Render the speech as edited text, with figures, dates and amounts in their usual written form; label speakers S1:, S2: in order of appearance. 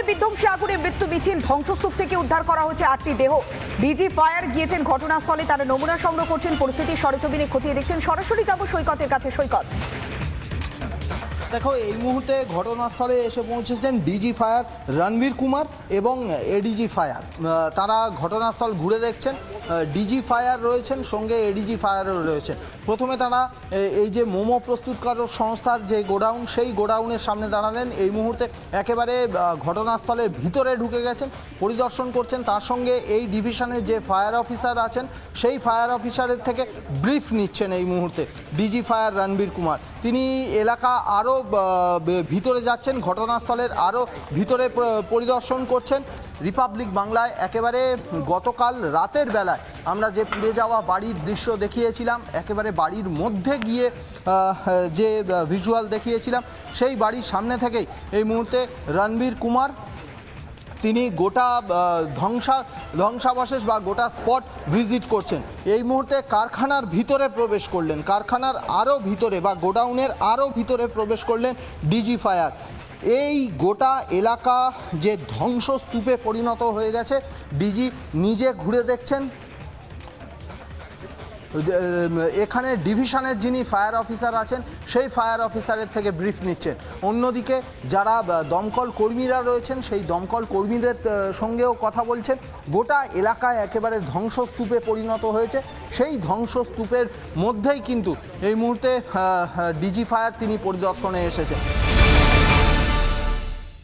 S1: বিধ্বংসী আগুনে মৃত্যু মিছিল, ধ্বংসস্তূপ থেকে উদ্ধার করা হয়েছে 8টি দেহ। ডিজি ফায়ার গিয়েছেন ঘটনাস্থলে, তারা নমুনা সংগ্রহ করছেন, পরিস্থিতি সরেজমিনে খতিয়ে দেখছেন। সরাসরি যাব সৈকতের কাছে। সৈকত,
S2: দেখো, এই মুহূর্তে ঘটনাস্থলে এসে পৌঁছেছেন ডিজি ফায়ার রণবীর কুমার এবং এডিজি ফায়ার। তারা ঘটনাস্থল ঘুরে দেখছেন। ডিজি ফায়ার রয়েছেন, সঙ্গে এডিজি ফায়ারও রয়েছেন। প্রথমে তারা এই যে মোমো প্রস্তুতকারক সংস্থার যে গোডাউন, সেই গোডাউনের সামনে দাঁড়ালেন। এই মুহূর্তে একেবারে ঘটনাস্থলের ভিতরে ঢুকে গেছেন, পরিদর্শন করছেন। তার সঙ্গে এই ডিভিশনের যে ফায়ার অফিসার আছেন, সেই ফায়ার অফিসারের থেকে ব্রিফ নিচ্ছেন এই মুহূর্তে ডিজি ফায়ার রণবীর কুমার। তিনি এলাকা আরও ভিতরে যাচ্ছেন, ঘটনাস্থলের আরও ভিতরে পরিদর্শন করছেন। রিপাবলিক বাংলায় একেবারে গতকাল রাতের বেলায় আমরা যে পুড়ে যাওয়া বাড়ির দৃশ্য দেখিয়েছিলাম, একেবারে বাড়ির মধ্যে গিয়ে যে ভিজুয়াল দেখিয়েছিলাম, সেই বাড়ির সামনে থেকেই এই মুহূর্তে রণবীর কুমার তিনি গোটা ধ্বংসাবশেষ বা গোটা স্পট ভিজিট করছেন। এই মুহূর্তে কারখানার ভিতরে প্রবেশ করলেন, কারখানার আরও ভিতরে বা গোডাউনের আরও ভিতরে প্রবেশ করলেন ডিজি ফায়ার। এই গোটা এলাকা যে ধ্বংসস্তূপে পরিণত হয়ে গেছে, ডিজি নিজে ঘুরে দেখছেন। এখানে ডিভিশনের যিনি ফায়ার অফিসার আছেন, সেই ফায়ার অফিসারের থেকে ব্রিফ নিচ্ছেন। অন্যদিকে যারা দমকল কর্মীরা রয়েছেন, সেই দমকল কর্মীদের সঙ্গেও কথা বলছেন। গোটা এলাকায় একেবারে ধ্বংসস্তূপে পরিণত হয়েছে। সেই ধ্বংসস্তূপের মধ্যেই কিন্তু এই মুহূর্তে ডিজি ফায়ার তিনি পরিদর্শনে এসেছেন।